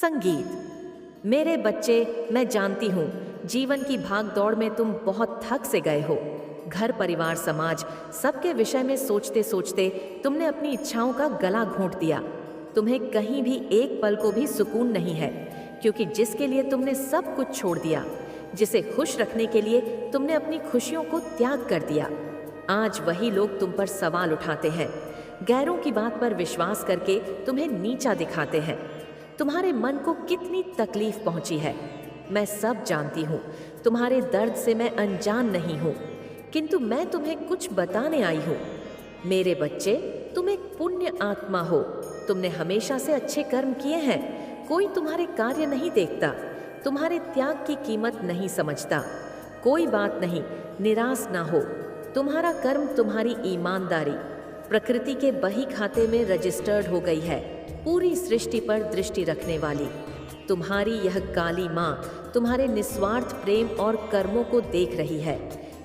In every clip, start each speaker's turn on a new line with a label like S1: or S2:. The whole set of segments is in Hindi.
S1: संगीत। मेरे बच्चे, मैं जानती हूँ जीवन की भाग दौड़ में तुम बहुत थक से गए हो। घर, परिवार, समाज, सबके विषय में सोचते सोचते तुमने अपनी इच्छाओं का गला घोंट दिया। तुम्हें कहीं भी एक पल को भी सुकून नहीं है, क्योंकि जिसके लिए तुमने सब कुछ छोड़ दिया, जिसे खुश रखने के लिए तुमने अपनी खुशियों को त्याग कर दिया, आज वही लोग तुम पर सवाल उठाते हैं, गैरों की बात पर विश्वास करके तुम्हें नीचा दिखाते हैं। तुम्हारे मन को कितनी तकलीफ पहुंची है, मैं सब जानती हूँ। तुम्हारे दर्द से मैं अनजान नहीं हूँ, किंतु मैं तुम्हें कुछ बताने आई हूँ। मेरे बच्चे, तुम एक पुण्य आत्मा हो। तुमने हमेशा से अच्छे कर्म किए हैं। कोई तुम्हारे कार्य नहीं देखता, तुम्हारे त्याग की कीमत नहीं समझता। कोई बात नहीं, निराश ना हो। तुम्हारा कर्म, तुम्हारी ईमानदारी प्रकृति के बही खाते में रजिस्टर्ड हो गई है। पूरी सृष्टि पर दृष्टि रखने वाली तुम्हारी यह काली माँ तुम्हारे निस्वार्थ प्रेम और कर्मों को देख रही है।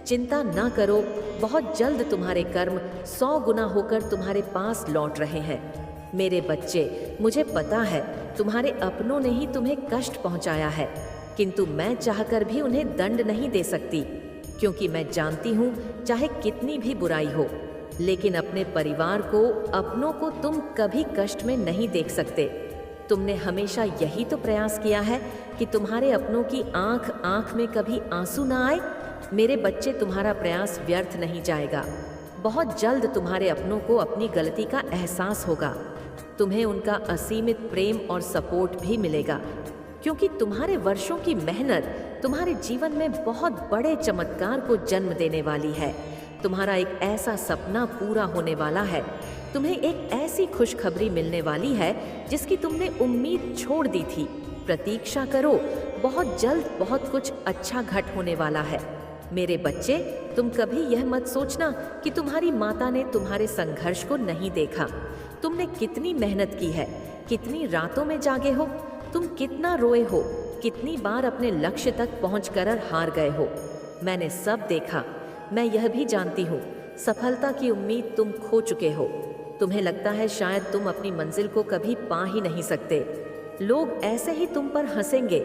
S1: चिंता ना करो, बहुत जल्द तुम्हारे कर्म 100 गुना होकर तुम्हारे पास लौट रहे हैं। मेरे बच्चे, मुझे पता है तुम्हारे अपनों ने ही तुम्हें कष्ट पहुंचाया है, किंतु मैं चाहकर भी उन्हें दंड नहीं दे सकती, क्योंकि मैं जानती हूँ चाहे कितनी भी बुराई हो, लेकिन अपने परिवार को, अपनों को तुम कभी कष्ट में नहीं देख सकते। तुमने हमेशा यही तो प्रयास किया है कि तुम्हारे अपनों की आंख आंख में कभी आंसू ना आए। मेरे बच्चे, तुम्हारा प्रयास व्यर्थ नहीं जाएगा। बहुत जल्द तुम्हारे अपनों को अपनी गलती का एहसास होगा। तुम्हें उनका असीमित प्रेम और सपोर्ट भी मिलेगा, क्योंकि तुम्हारे वर्षों की मेहनत तुम्हारे जीवन में बहुत बड़े चमत्कार को जन्म देने वाली है। तुम्हारा एक ऐसा सपना पूरा होने वाला है। तुम्हें एक ऐसी खुशखबरी मिलने वाली है जिसकी तुमने उम्मीद छोड़ दी थी। प्रतीक्षा करो, बहुत जल्द बहुत कुछ अच्छा घट होने वाला है। मेरे बच्चे, तुम कभी यह मत सोचना कि तुम्हारी माता ने तुम्हारे संघर्ष को नहीं देखा। तुमने कितनी मेहनत की है, कितनी रातों में जागे हो, तुम कितना रोए हो, कितनी बार अपने लक्ष्य तक पहुंचकर हार गए हो। मैंने सब देखा। मैं यह भी जानती हूँ, सफलता की उम्मीद तुम खो चुके हो। तुम्हें लगता है शायद तुम अपनी मंजिल को कभी पा ही नहीं सकते। लोग ऐसे ही तुम पर हंसेंगे।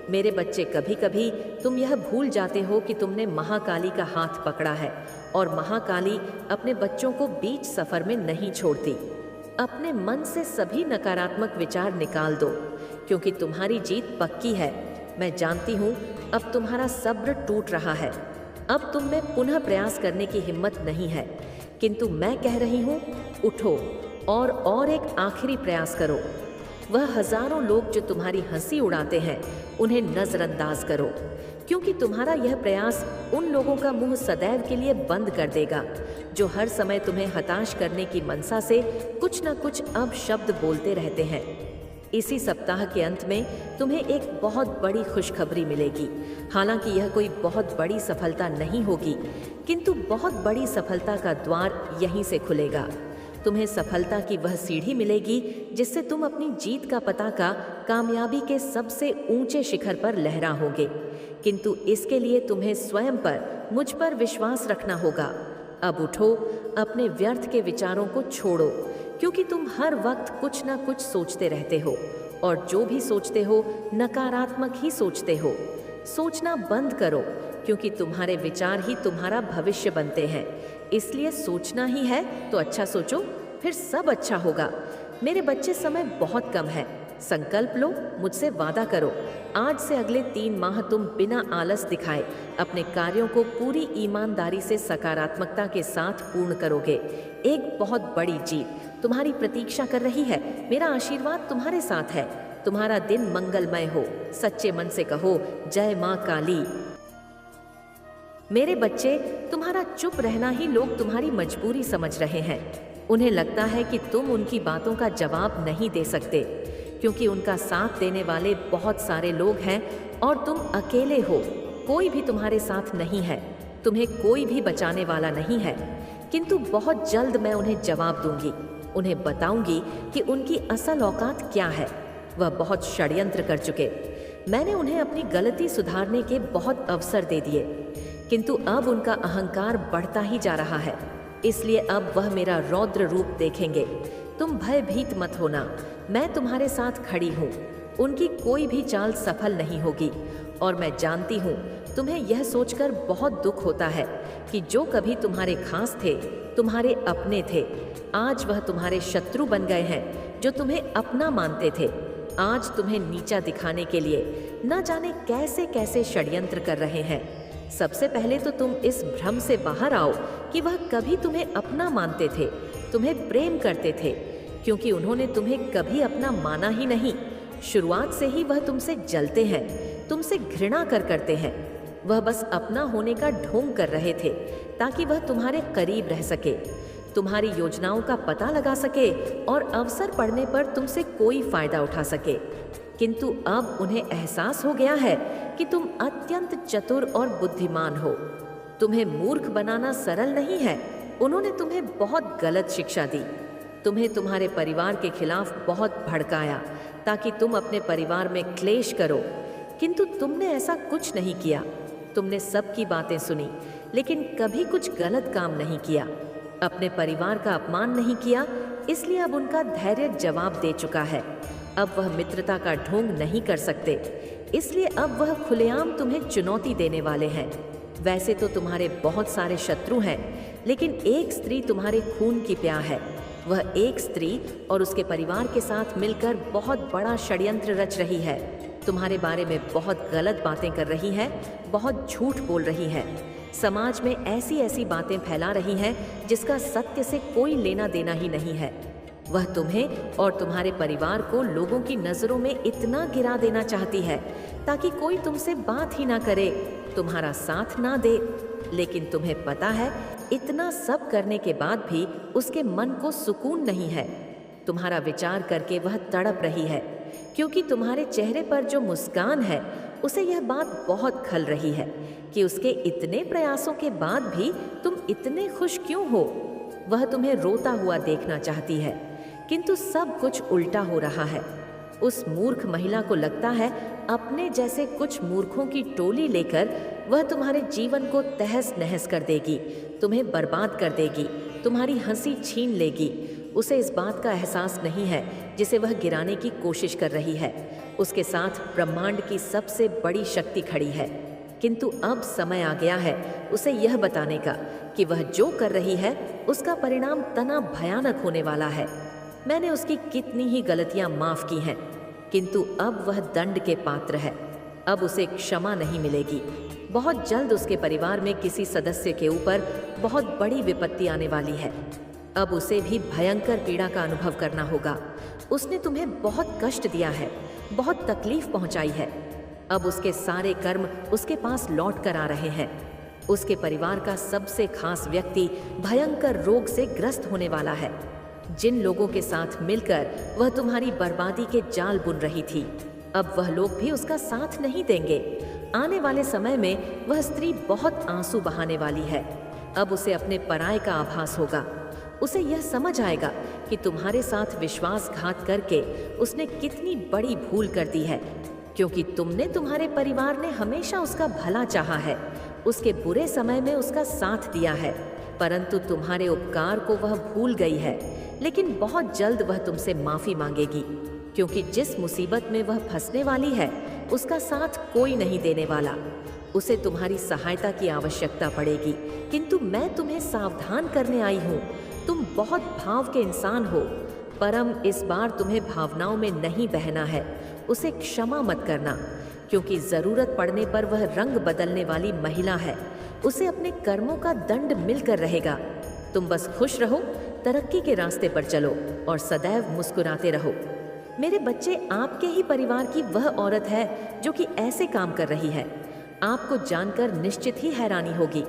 S1: मेरे बच्चे, कभी कभी तुम यह भूल जाते हो कि तुमने महाकाली का हाथ पकड़ा है, और महाकाली अपने बच्चों को बीच सफर में नहीं छोड़ती। अपने मन से सभी नकारात्मक विचार निकाल दो, क्योंकि तुम्हारी जीत पक्की है। मैं जानती हूँ अब तुम्हारा सब्र टूट रहा है। अब तुम में पुनः प्रयास करने की हिम्मत नहीं है, किंतु मैं कह रही हूँ, उठो और एक आखिरी प्रयास करो। वह हजारों लोग जो तुम्हारी हंसी उड़ाते हैं, उन्हें नजरअंदाज करो, क्योंकि तुम्हारा यह प्रयास उन लोगों का मुंह सदैव के लिए बंद कर देगा, जो हर समय तुम्हें हताश करने की मनसा से कुछ न कुछ अपशब्द बोलते रहते हैं। इसी सप्ताह के अंत में तुम्हें एक बहुत बड़ी खुशखबरी मिलेगी। हालांकि यह कोई बहुत बड़ी सफलता नहीं होगी, किंतु बहुत बड़ी सफलता का द्वार यहीं से खुलेगा। तुम्हें सफलता की वह सीढ़ी मिलेगी जिससे तुम अपनी जीत का पताका कामयाबी के सबसे ऊंचे शिखर पर लहराओगे। किंतु इसके लिए तुम्हें स्वयं पर, मुझ पर विश्वास रखना होगा। अब उठो, अपने व्यर्थ के विचारों को छोड़ो, क्योंकि तुम हर वक्त कुछ ना कुछ सोचते रहते हो, और जो भी सोचते हो नकारात्मक ही सोचते हो। सोचना बंद करो, क्योंकि तुम्हारे विचार ही तुम्हारा भविष्य बनते हैं। इसलिए सोचना ही है तो अच्छा सोचो, फिर सब अच्छा होगा। मेरे बच्चे, समय बहुत कम है। संकल्प लो, मुझसे वादा करो, आज से अगले 3 माह तुम बिना आलस दिखाए अपने कार्यों को पूरी ईमानदारी से, सकारात्मकता के साथ पूर्ण करोगे। एक बहुत बड़ी जीत तुम्हारी प्रतीक्षा कर रही है। मेरा आशीर्वाद तुम्हारे साथ है। तुम्हारा दिन मंगलमय हो। सच्चे मन से कहो, जय माँ काली। मेरे बच्चे, तुम्हारा चुप रहना ही लोग तुम्हारी मजबूरी समझ रहे हैं। उन्हें लगता है कि तुम उनकी बातों का जवाब नहीं दे सकते, क्योंकि उनका साथ देने वाले बहुत सारे लोग हैं और तुम अकेले हो। कोई भी तुम्हारे साथ नहीं है, तुम्हें कोई भी बचाने वाला नहीं है। किंतु बहुत जल्द मैं उन्हें जवाब दूंगी। उन्हें बताऊंगी कि उनकी असल औकात क्या है। वह बहुत षड्यंत्र कर चुके। मैंने उन्हें अपनी गलती सुधारने के बहुत अवसर दे दिए, किंतु अब उनका अहंकार बढ़ता ही जा रहा है। इसलिए अब वह मेरा रौद्र रूप देखेंगे। तुम भयभीत मत होना, मैं तुम्हारे साथ खड़ी हूँ। उनकी कोई भी चाल सफल नहीं होगी। और मैं जानती हूँ तुम्हें यह सोचकर बहुत दुख होता है कि जो कभी तुम्हारे खास थे, तुम्हारे अपने थे, आज वह तुम्हारे शत्रु बन गए हैं। जो तुम्हें अपना मानते थे, आज तुम्हें नीचा दिखाने के लिए न जाने कैसे कैसे षड्यंत्र कर रहे हैं। सबसे पहले तो तुम इस भ्रम से बाहर आओ कि वह कभी तुम्हें अपना मानते थे, तुम्हें प्रेम करते थे, क्योंकि उन्होंने तुम्हें कभी अपना माना ही नहीं। शुरुआत से ही वह तुमसे जलते हैं, तुमसे घृणा करते हैं। वह बस अपना होने का ढोंग कर रहे थे ताकि वह तुम्हारे करीब रह सके, तुम्हारी योजनाओं का पता लगा सके और अवसर पड़ने पर तुमसे कोई फायदा उठा सके। किंतु अब उन्हें एहसास हो गया है कि तुम अत्यंत चतुर और बुद्धिमान हो। तुम्हें मूर्ख बनाना सरल नहीं है। उन्होंने तुम्हें बहुत गलत शिक्षा दी, तुम्हें तुम्हारे परिवार के खिलाफ बहुत भड़काया ताकि तुम अपने परिवार में क्लेश करो। किंतु तुमने ऐसा कुछ नहीं किया। तुमने सबकी बातें सुनी लेकिन कभी कुछ गलत काम नहीं किया। अपने परिवार का अपमान नहीं किया, इसलिए अब उनका धैर्य जवाब दे चुका है। अब वह मित्रता का ढोंग नहीं कर सकते, इसलिए अब वह खुलेआम तुम्हें चुनौती देने वाले हैं। वैसे तो तुम्हारे बहुत सारे शत्रु हैं, लेकिन एक स्त्री तुम्हारे खून की प्याह है। वह एक स्त्री और उसके परिवार के साथ मिलकर बहुत बड़ा षड्यंत्र रच रही है। तुम्हारे बारे में बहुत गलत बातें कर रही है, बहुत झूठ बोल रही है। समाज में ऐसी ऐसी बातें फैला रही हैं जिसका सत्य से कोई लेना देना ही नहीं है। वह तुम्हें और तुम्हारे परिवार को लोगों की नज़रों में इतना गिरा देना चाहती है ताकि कोई तुमसे बात ही ना करे, तुम्हारा साथ ना दे। लेकिन तुम्हें पता है, इतना सब करने के बाद भी उसके मन को सुकून नहीं है। तुम्हारा विचार करके वह तड़प रही है, क्योंकि तुम्हारे चेहरे पर जो मुस्कान है उसे यह बात बहुत खल रही है कि उसके इतने प्रयासों के बाद भी तुम इतने खुश क्यों हो। वह तुम्हें रोता हुआ देखना चाहती है, किंतु सब कुछ उल्टा हो रहा है। उस मूर्ख महिला को लगता है अपने जैसे कुछ मूर्खों की टोली लेकर वह तुम्हारे जीवन को तहस नहस कर देगी, तुम्हें बर्बाद कर देगी, तुम्हारी हंसी छीन लेगी। उसे इस बात का एहसास नहीं है जिसे वह गिराने की कोशिश कर रही है। उसके साथ ब्रह्मांड की सबसे बड़ी शक्ति खड़ी है, किंतु अब समय आ गया है उसे यह बताने का कि वह जो कर रही है उसका परिणाम तना भयानक होने वाला है। मैंने उसकी कितनी ही गलतियां माफ की हैं, किंतु अब वह दंड के पात्र है। अब उसे क्षमा नहीं मिलेगी। बहुत जल्द उसके परिवार में किसी सदस्य के ऊपर बहुत बड़ी विपत्ति आने वाली है। अब उसे भी भयंकर पीड़ा का अनुभव करना होगा। उसने तुम्हें बहुत कष्ट दिया है, बहुत तकलीफ पहुंचाई है। अब उसके सारे कर्म उसके पास लौट कर आ रहे हैं। उसके परिवार का सबसे खास व्यक्ति भयंकर रोग से ग्रस्त होने वाला है। जिन लोगों के साथ मिलकर वह तुम्हारी बर्बादी के जाल बुन रही थी, अब वह लोग भी उसका साथ नहीं देंगे। आने वाले समय में वह स्त्री बहुत आंसू बहाने वाली है। अब उसे अपने पराये का आभास होगा। उसे यह समझ आएगा कि तुम्हारे साथ विश्वासघात करके उसने कितनी बड़ी भूल कर दी है, क्योंकि तुमने, तुम्हारे परिवार ने हमेशा उसका भला चाहा है, उसके बुरे समय में उसका साथ दिया है, परंतु तुम्हारे उपकार को वह भूल गई है। लेकिन बहुत जल्द वह तुमसे माफी मांगेगी, क्योंकि जिस मुसीबत में वह फंसने वाली है उसका साथ कोई नहीं देने वाला। उसे तुम्हारी सहायता की आवश्यकता पड़ेगी, किंतु मैं तुम्हें सावधान करने आई हूँ। तुम बहुत भाव के इंसान हो, परम इस बार तुम्हें भावनाओं में नहीं बहना है। उसे क्षमा मत करना, क्योंकि जरूरत पड़ने पर वह रंग बदलने वाली महिला है। उसे अपने कर्मों का दंड मिलकर रहेगा। तुम बस खुश रहो, तरक्की के रास्ते पर चलो और सदैव मुस्कुराते रहो। मेरे बच्चे, आपके ही परिवार की वह औरत है जो कि ऐसे काम कर रही है। आपको जानकर निश्चित ही हैरानी होगी,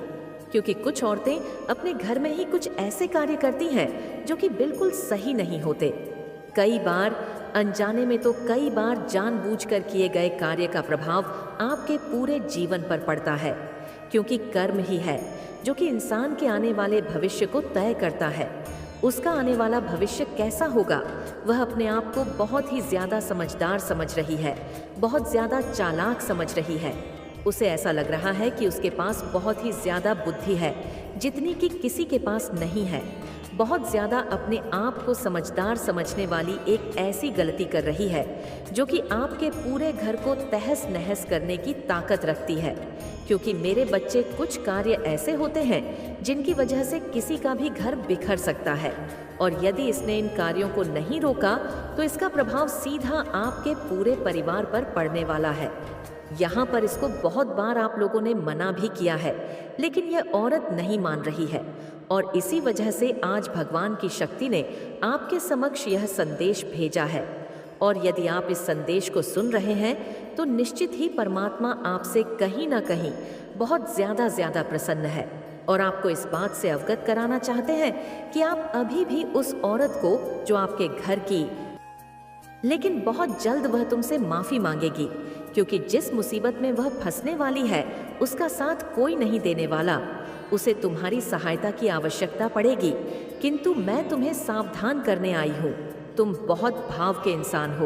S1: क्योंकि कुछ औरतें अपने घर में ही कुछ ऐसे कार्य करती हैं जो कि बिल्कुल सही नहीं होते। कई बार अनजाने में तो कई बार जानबूझकर किए गए कार्य का प्रभाव आपके पूरे जीवन पर पड़ता है, क्योंकि कर्म ही है जो कि इंसान के आने वाले भविष्य को तय करता है। उसका आने वाला भविष्य कैसा होगा, वह अपने आप को बहुत ही ज्यादा समझदार समझ रही है, बहुत ज्यादा चालाक समझ रही है। उसे ऐसा लग रहा है कि उसके पास बहुत ही ज्यादा बुद्धि है, जितनी कि किसी के पास नहीं है। बहुत ज़्यादा अपने आप को समझदार समझने वाली एक ऐसी गलती कर रही है जो कि आपके पूरे घर को तहस नहस करने की ताकत रखती है। क्योंकि मेरे बच्चे, कुछ कार्य ऐसे होते हैं जिनकी वजह से किसी का भी घर बिखर सकता है, और यदि इसने इन कार्यों को नहीं रोका तो इसका प्रभाव सीधा आपके पूरे परिवार पर पड़ने वाला है। यहाँ पर इसको बहुत बार आप लोगों ने मना भी किया है, लेकिन यह औरत नहीं मान रही है, और इसी वजह से आज भगवान की शक्ति ने आपके समक्ष यह संदेश भेजा है। और यदि आप इस संदेश को सुन रहे हैं तो निश्चित ही परमात्मा आपसे कहीं ना कहीं बहुत ज़्यादा प्रसन्न है, और आपको इस बात से अवगत कराना चाहते हैं कि आप अभी भी उस औरत को जो आपके घर की, लेकिन बहुत जल्द वह तुमसे माफ़ी मांगेगी, क्योंकि जिस मुसीबत में वह फंसने वाली है उसका साथ कोई नहीं देने वाला। उसे तुम्हारी सहायता की आवश्यकता पड़ेगी, किंतु मैं तुम्हें सावधान करने आई हूँ। तुम बहुत भाव के इंसान हो,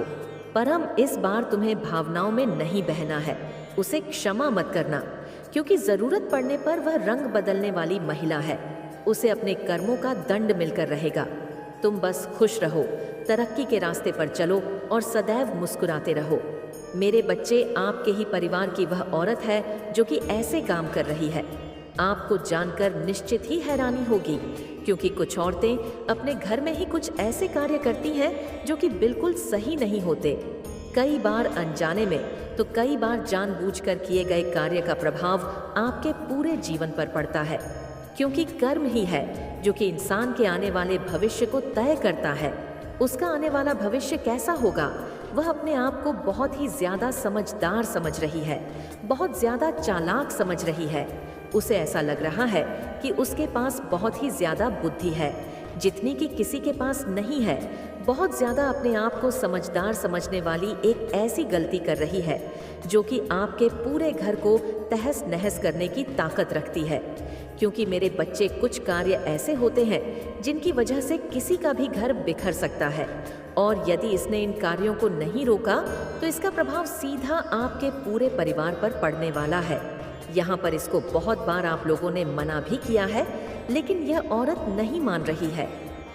S1: परम इस बार तुम्हें भावनाओं में नहीं बहना है। उसे क्षमा मत करना, क्योंकि ज़रूरत पड़ने पर वह रंग बदलने वाली महिला है। उसे अपने कर्मों का दंड मिलकर रहेगा। तुम बस खुश रहो, तरक्की के रास्ते पर चलो और सदैव मुस्कुराते रहो। मेरे बच्चे, आपके ही परिवार की वह औरत है जो कि ऐसे काम कर रही है। आपको जानकर निश्चित ही हैरानी होगी, क्योंकि कुछ औरतें अपने घर में ही कुछ ऐसे कार्य करती हैं जो कि बिल्कुल सही नहीं होते। कई बार अनजाने में तो कई बार जानबूझकर किए गए कार्य का प्रभाव आपके पूरे जीवन पर पड़ता है, क्योंकि कर्म ही है जो कि इंसान के आने वाले भविष्य को तय करता है। उसका आने वाला भविष्य कैसा होगा, वह अपने आप को बहुत ही ज़्यादा समझदार समझ रही है, बहुत ज़्यादा चालाक समझ रही है। उसे ऐसा लग रहा है कि उसके पास बहुत ही ज़्यादा बुद्धि है, जितनी कि किसी के पास नहीं है। बहुत ज़्यादा अपने आप को समझदार समझने वाली एक ऐसी गलती कर रही है जो कि आपके पूरे घर को तहस नहस करने की ताकत रखती है। क्योंकि मेरे बच्चे, कुछ कार्य ऐसे होते हैं जिनकी वजह से किसी का भी घर बिखर सकता है, और यदि इसने इन कार्यों को नहीं रोका तो इसका प्रभाव सीधा आपके पूरे परिवार पर पड़ने वाला है। यहाँ पर इसको बहुत बार आप लोगों ने मना भी किया है, लेकिन यह औरत नहीं मान रही है,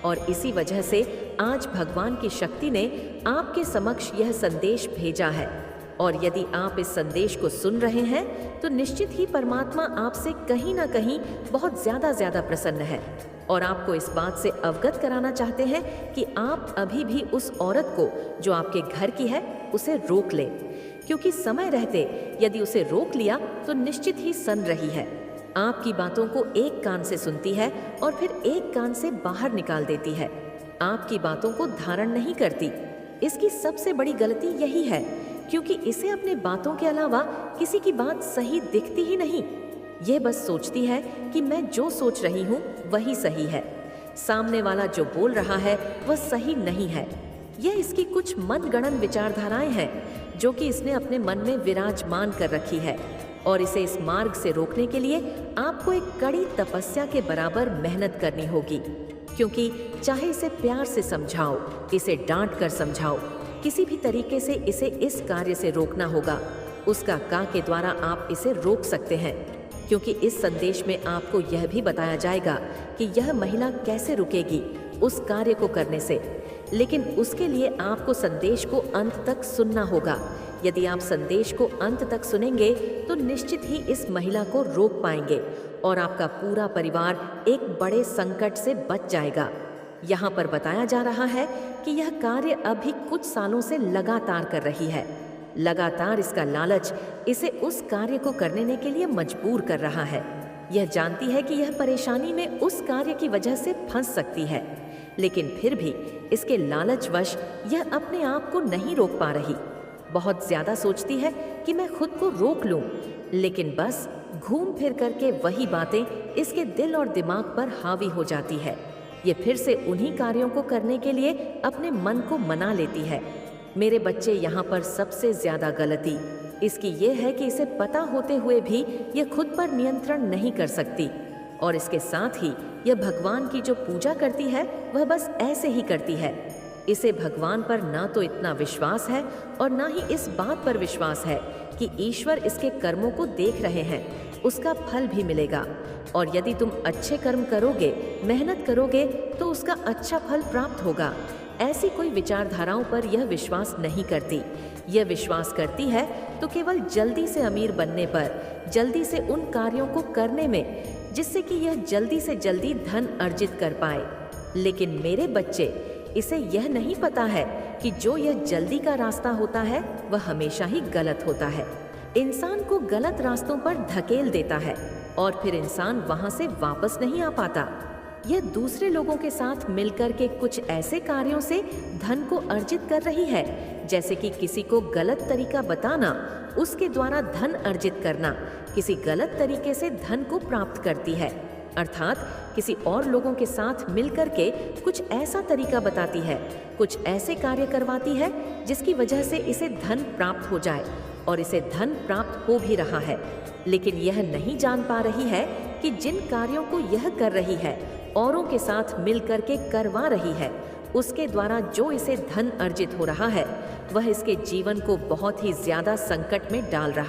S1: और इसी वजह से आज भगवान की शक्ति ने आपके समक्ष यह संदेश भेजा है। और यदि आप इस संदेश को सुन रहे हैं तो निश्चित ही परमात्मा आपसे कहीं ना कहीं बहुत ज़्यादा प्रसन्न है, और आपको इस बात से अवगत कराना चाहते हैं कि आप अभी भी उस औरत को जो आपके घर की है उसे रोक लें, क्योंकि समय रहते यदि उसे रोक लिया तो निश्चित ही सन रही है। आपकी बातों को एक कान से सुनती है और फिर एक कान से बाहर निकाल देती है। आपकी बातों को धारण नहीं करती। इसकी सबसे बड़ी गलती यही है, क्योंकि इसे अपने बातों के अलावा किसी की बात सही दिखती ही नहीं। ये बस सोचती है कि मैं जो सोच रही हूँ वही सही है, सामने वाला जो बोल रहा है वह सही नहीं है। यह इसकी कुछ मनगढ़ंत विचारधाराएं हैं जो कि इसने अपने मन में विराजमान कर रखी है, और इसे इस मार्ग से रोकने के लिए आपको एक कड़ी तपस्या के बराबर मेहनत करनी होगी। क्योंकि चाहे इसे प्यार से समझाओ, इसे डांट कर समझाओ, किसी भी तरीके से इसे इस कार्य से रोकना होगा। उसका का के द्वारा आप इसे रोक सकते हैं, क्योंकि इस संदेश में आपको यह भी बताया जाएगा कि यह महिला कैसे रुकेगी उस कार्य को करने से। लेकिन उसके लिए आपको संदेश को अंत तक सुनना होगा। यदि आप संदेश को अंत तक सुनेंगे तो निश्चित ही इस महिला को रोक पाएंगे, और आपका पूरा परिवार एक बड़े संकट से बच जाएगा। यहाँ पर बताया जा रहा है कि यह कार्य अभी कुछ सालों से लगातार कर रही है। लगातार इसका लालच इसे उस कार्य को करने के लिए मजबूर कर रहा है। यह जानती है कि यह परेशानी में उस कार्य की वजह से फंस सकती है, लेकिन फिर भी इसके लालचवश यह अपने आप को नहीं रोक पा रही। बहुत ज़्यादा सोचती है कि मैं खुद को रोक लूं, लेकिन बस घूम फिर करके वही बातें इसके दिल और दिमाग पर हावी हो जाती है। ये फिर से उन्हीं कार्यों को करने के लिए अपने मन को मना लेती है। मेरे बच्चे, यहाँ पर सबसे ज़्यादा गलती इसकी ये है कि इसे पता होते हुए भी यह खुद पर नियंत्रण नहीं कर सकती, और इसके साथ ही यह भगवान की जो पूजा करती है वह बस ऐसे ही करती है। इसे भगवान पर ना तो इतना विश्वास है और ना ही इस बात पर विश्वास है कि ईश्वर इसके कर्मों को देख रहे हैं, उसका फल भी मिलेगा। और यदि तुम अच्छे कर्म करोगे, मेहनत करोगे तो उसका अच्छा फल प्राप्त होगा। ऐसी कोई विचारधाराओं पर यह विश्वास नहीं करती। यह विश्वास करती है तो केवल जल्दी से अमीर बनने पर, जल्दी से उन कार्यों को करने में जिससे कि यह जल्दी से जल्दी धन अर्जित कर पाए। लेकिन मेरे बच्चे, इसे यह नहीं पता है कि जो यह जल्दी का रास्ता होता है वह हमेशा ही गलत होता है। इंसान को गलत रास्तों पर धकेल देता है और फिर इंसान वहां से वापस नहीं आ पाता। यह दूसरे लोगों के साथ मिलकर के कुछ ऐसे कार्यों से धन को अर्जित कर रही है, जैसे कि किसी को गलत तरीका बताना, उसके द्वारा धन अर्जित करना, किसी गलत तरीके से धन को प्राप्त करती है। अर्थात किसी और लोगों के साथ मिलकर के कुछ ऐसा तरीका बताती है, कुछ ऐसे कार्य करवाती है जिसकी वजह से इसे धन प्राप्त हो जाए, और इसे धन प्राप्त हो भी रहा है। लेकिन यह नहीं जान पा रही है कि जिन कार्यों को यह कर रही है, औरों के साथ मिलकर के करवा रही है, उसके द्वारा जो इसे धन अर्जित हो रहा है वह इसके जीवन को बहुत ही ज्यादा संकट में डाल रहा है।